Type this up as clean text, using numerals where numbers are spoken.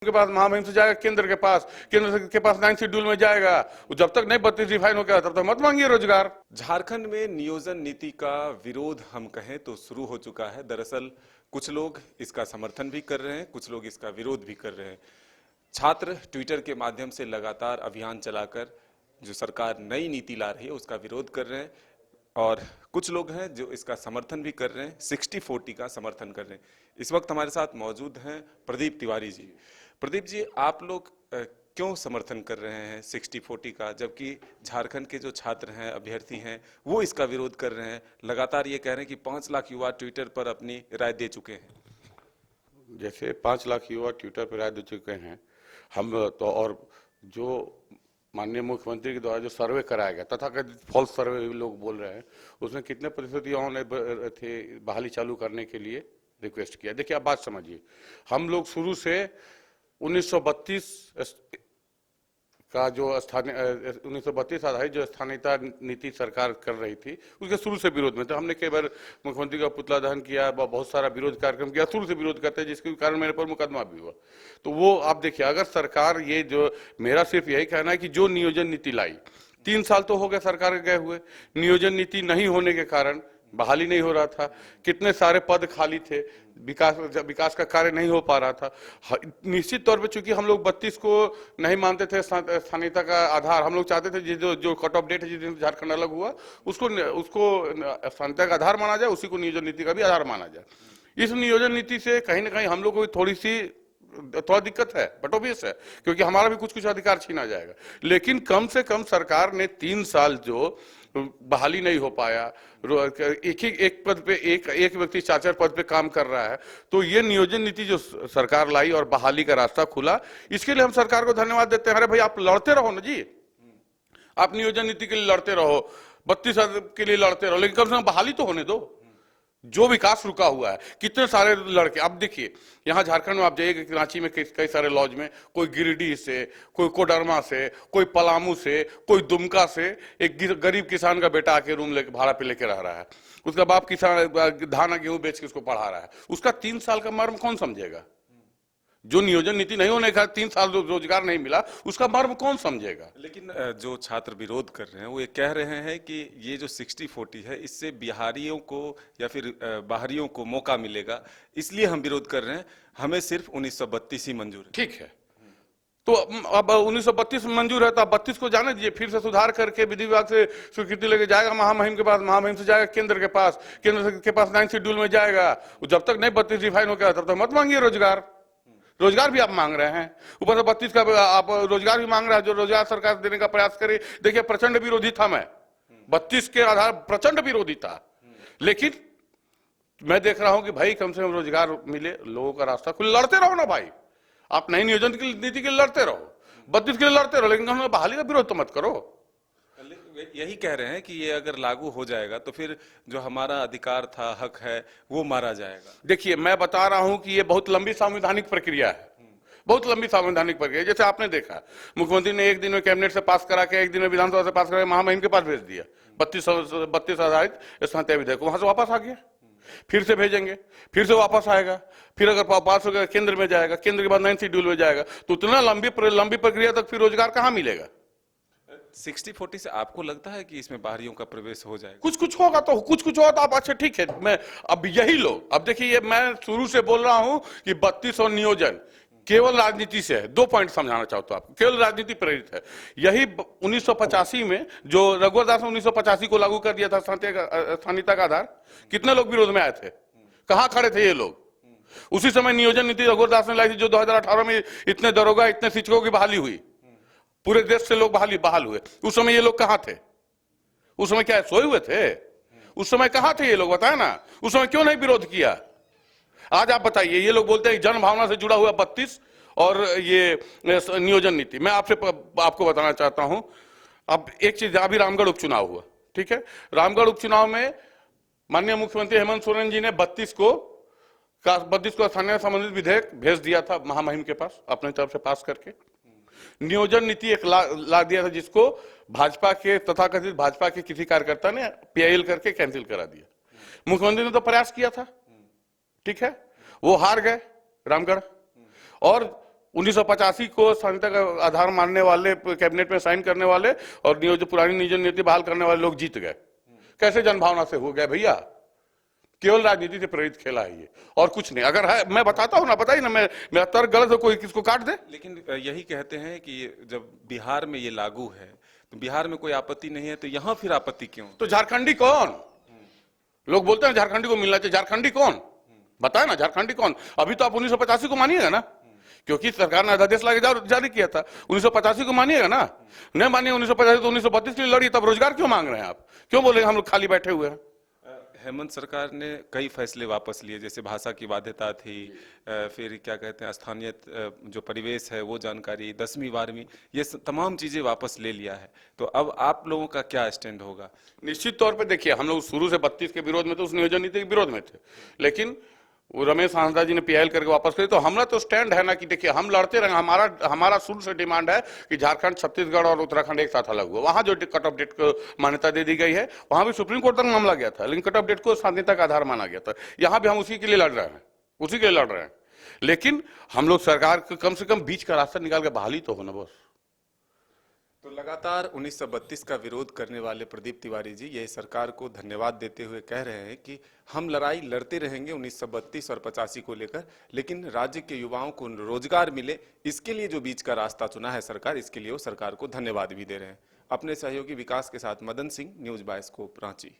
के पास महामहिम से जाएगा, केंद्र के पास 9 शेड्यूल में जाएगा। जब तक नहीं 32 रिफाइन हो गया तब तक मत मांगिए रोजगार। झारखंड में नियोजन नीति का विरोध हम कहें तो शुरू हो चुका है। दरअसल कुछ लोग इसका समर्थन भी कर रहे हैं, कुछ लोग इसका विरोध भी कर रहे हैं। छात्र ट्विटर के माध्यम से लगातार अभियान चलाकर जो सरकार नई नीति ला रही है उसका विरोध कर रहे हैं, और कुछ लोग हैं जो इसका समर्थन भी कर रहे हैं, 60-40 का समर्थन कर रहे हैं। इस वक्त हमारे साथ मौजूद हैं प्रदीप तिवारी जी। प्रदीप जी, आप लोग क्यों समर्थन कर रहे हैं 60-40 का, जबकि झारखंड के जो छात्र हैं, अभ्यर्थी हैं, वो इसका विरोध कर रहे हैं? लगातार ये कह रहे हैं कि 5 लाख युवा ट्विटर पर अपनी राय दे चुके हैं। जैसे 5 लाख युवा ट्विटर पर राय दे चुके हैं हम तो, और जो माननीय मुख्यमंत्री के द्वारा जो सर्वे कराया गया, तथाकथित फॉल्स सर्वे लोग बोल रहे हैं, उसमें कितने प्रतिशत युवाओं ने थे बहाली चालू करने के लिए रिक्वेस्ट किया। देखिए आप बात समझिए, हम लोग शुरू से 1932 का जो 1932 आधारित जो स्थानीयता नीति सरकार कर रही थी उसके शुरू से विरोध में, तो हमने कई बार मुख्यमंत्री का पुतला दहन किया, बहुत सारा विरोध कार्यक्रम किया, शुरू से विरोध करते हैं, जिसके कारण मेरे पर मुकदमा भी हुआ। तो वो आप देखिए, अगर सरकार ये जो, मेरा सिर्फ यही कहना है कि जो नियोजन नीति लाई, 3 साल तो हो गए सरकार गए हुए, नियोजन नीति नहीं होने के कारण बहाली नहीं हो रहा था, कितने सारे पद खाली थे, विकास का कार्य नहीं हो पा रहा था। निश्चित तौर पे चूंकि हम लोग 32 को नहीं मानते थे स्थानीयता का आधार, हम लोग चाहते थे जो कट ऑफ डेट है जिस दिन झारखंड अलग हुआ उसको स्थानीयता का आधार माना जाए, उसी को नियोजन नीति का भी आधार माना जाए। इस नियोजन नीति से कहीं ना कहीं हम लोग को थोड़ा दिक्कत है, बट ऑब्वियस है, क्योंकि हमारा भी कुछ अधिकार छीना जाएगा। लेकिन कम से कम सरकार ने 3 साल जो बहाली नहीं हो पाया, एक पद पे एक व्यक्ति 4-4 पद पे काम कर रहा है, तो ये नियोजन नीति जो सरकार लाई और बहाली का रास्ता खुला, इसके लिए हम सरकार को धन्यवाद देते हैं। अरे भाई आप लड़ते रहो ना जी, आप नियोजन नीति के लिए लड़ते रहो, 32 के लिए लड़ते रहो, लेकिन कम से कम बहाली तो होने दो। जो विकास रुका हुआ है, कितने सारे लड़के, अब देखिए यहाँ झारखंड में आप जाइए, रांची में कई सारे लॉज में, कोई गिरिडीह से, कोई कोडरमा से, कोई पलामू से, कोई दुमका से एक गरीब किसान का बेटा आके रूम लेके भाड़ा पे लेके रह रहा है, उसका बाप किसान धान गेहूं बेच के उसको पढ़ा रहा है, उसका 3 साल का मर्म कौन समझेगा? जो नियोजन नीति नहीं होने का 3 साल रोजगार नहीं मिला, उसका मर्म कौन समझेगा? लेकिन जो छात्र विरोध कर रहे हैं वो ये कह रहे हैं कि ये जो 60-40 है, इससे बिहारियों को या फिर बाहरियों को मौका मिलेगा, इसलिए हम विरोध कर रहे हैं, हमें सिर्फ 1932 ही मंजूर है। ठीक है, तो अब 1932 मंजूर है तो अब 32 को जाने दीजिए, फिर से सुधार करके विधि विभाग से स्वीकृति लेके जाएगा महामहिम के पास, महामहिम से जाएगा केंद्र के पास 9 शेड्यूल में जाएगा। जब तक नहीं 32 रिफाइन हो गया तब तक मत मांगिए रोजगार। रोजगार भी आप मांग रहे हैं, ऊपर से 32 का आप रोजगार भी मांग रहे हैं, जो रोजगार सरकार देने का प्रयास करे। देखिए प्रचंड विरोधी था मैं, 32 के आधार प्रचंड विरोधी था, लेकिन मैं देख रहा हूं कि भाई कम से कम रोजगार मिले, लोगों का रास्ता खुले। लड़ते रहो ना भाई, आप नई नियोजन की नीति के लिए लड़ते रहो, 32 के लिए लड़ते रहो, लेकिन हम बहाली का विरोध तो मत करो। यही कह रहे हैं कि ये अगर लागू हो जाएगा तो फिर जो हमारा अधिकार था, हक है, वो मारा जाएगा। देखिए मैं बता रहा हूं कि ये बहुत लंबी संवैधानिक प्रक्रिया है, बहुत लंबी संवैधानिक प्रक्रिया। जैसे आपने देखा, मुख्यमंत्री ने एक दिन में कैबिनेट से पास करा के, एक दिन में विधानसभा से पास करा के महामहिम के पास भेज दिया, 32 आधारित स्थानीयता विधेयक, वहां से वापस आ गया, फिर से भेजेंगे, फिर से वापस आएगा, फिर अगर पास हो गया केंद्र में जाएगा, केंद्र के बाद 9 शेड्यूल में जाएगा, तो उतना लंबी प्रक्रिया तक फिर रोजगार कहां मिलेगा? 60-40 से आपको लगता है कि इसमें बाहरियों का प्रवेश हो जाएगा? कुछ होगा तो आप, अच्छा ठीक है, मैं अब यही लोग, अब देखिए मैं शुरू से बोल रहा हूं कि 32 और नियोजन केवल राजनीति से है। 2 पॉइंट समझाना चाहता हूं आपको, केवल राजनीति प्रेरित है। यही 1985 में जो रघुवर दास ने 1985 को लागू कर दिया था स्थानीयता का आधार, कितने लोग विरोध में आए थे, कहां खड़े थे ये लोग? उसी समय नियोजन नीति रघुवर दास ने लाई थी, जो 2018 में इतने दरोगा, इतने शिक्षकों की बहाली हुई, पूरे देश से लोग बहाल हुए। उस समय ये लोग कहां थे? उस समय क्या सोए हुए थे? उस समय कहां थे ये लोग, बताए ना? उस समय क्यों नहीं विरोध किया? आज आप बताइए, ये लोग बोलते हैं जन भावना से जुड़ा हुआ 32 और ये नियोजन नीति। मैं आपको बताना चाहता हूं, अब एक चीज, अभी रामगढ़ उपचुनाव हुआ, ठीक है, रामगढ़ उपचुनाव में माननीय मुख्यमंत्री हेमंत सोरेन जी ने 32 को स्थानीय संबंधित विधेयक भेज दिया था महामहिम के पास, अपने तरफ से पास करके। नियोजन नीति एक ला दिया था, जिसको भाजपा के, तथाकथित भाजपा के किसी कार्यकर्ता ने PIL करके कैंसिल करा दिया। मुख्यमंत्री ने तो प्रयास किया था, ठीक है, वो हार गए रामगढ़, और 1985 को संहिता का आधार मानने वाले, कैबिनेट में साइन करने वाले और पुरानी नियोजन नीति बहाल करने वाले लोग जीत गए। कैसे जनभावना से हो गया भैया? केवल राजनीति से प्रेरित खेला है ये, और कुछ नहीं। अगर है, मैं बताता हूं ना, बताइए ना, मेरा तर्क गलत है, कोई किसको काट दे। लेकिन यही कहते हैं कि जब बिहार में ये लागू है तो बिहार में कोई आपत्ति नहीं है, तो यहाँ फिर आपत्ति क्यों? तो झारखंडी कौन? लोग बोलते हैं झारखंडी को मिलना चाहिए, झारखंडी कौन? बताए ना, झारखंडी कौन? अभी तो आप 1985 को मानिएगा ना, क्योंकि सरकार ने अध्यादेश लाके जारी किया था। 1985 को मानिएगा ना, नहीं मानिए 1985 तो 1932 के लिए लड़िए। तब रोजगार क्यों मांग रहे हैं आप? क्यों बोलेंगे हम लोग खाली बैठे हुए हैं? हेमंत सरकार ने कई फैसले वापस लिए, जैसे भाषा की बाध्यता थी, फिर क्या कहते हैं स्थानीय जो परिवेश है वो जानकारी, 10वीं 12वीं, ये तमाम चीजें वापस ले लिया है। तो अब आप लोगों का क्या स्टैंड होगा? निश्चित तौर पे देखिए, हम लोग शुरू से 32 के विरोध में थे, उस नियोजन नीति के विरोध में थे, लेकिन वो रमेश हांसदा जी ने पीएल करके वापस करे। तो हमारा तो स्टैंड है ना कि देखिए हम लड़ते रहे। हमारा शुरू से डिमांड है कि झारखंड, छत्तीसगढ़ और उत्तराखंड एक साथ अलग हुआ। वहां जो कट ऑफ डेट को मान्यता दे दी गई है, वहां भी सुप्रीम कोर्ट तक मामला गया था, लेकिन कट ऑफ डेट को स्वाधीनता का आधार माना गया था। यहां भी हम उसी के लिए लड़ रहे हैं, उसी के लिए लड़ रहे हैं। लेकिन हम लोग सरकार को कम से कम बीच का रास्ता निकाल के बहाली तो हो ना बस। तो लगातार 1932 का विरोध करने वाले प्रदीप तिवारी जी ये सरकार को धन्यवाद देते हुए कह रहे हैं कि हम लड़ाई लड़ते रहेंगे 1932 और 85 को लेकर, लेकिन राज्य के युवाओं को रोजगार मिले, इसके लिए जो बीच का रास्ता चुना है सरकार, इसके लिए वो सरकार को धन्यवाद भी दे रहे हैं। अपने सहयोगी विकास के साथ Madan Singh, news by scope, Ranchi.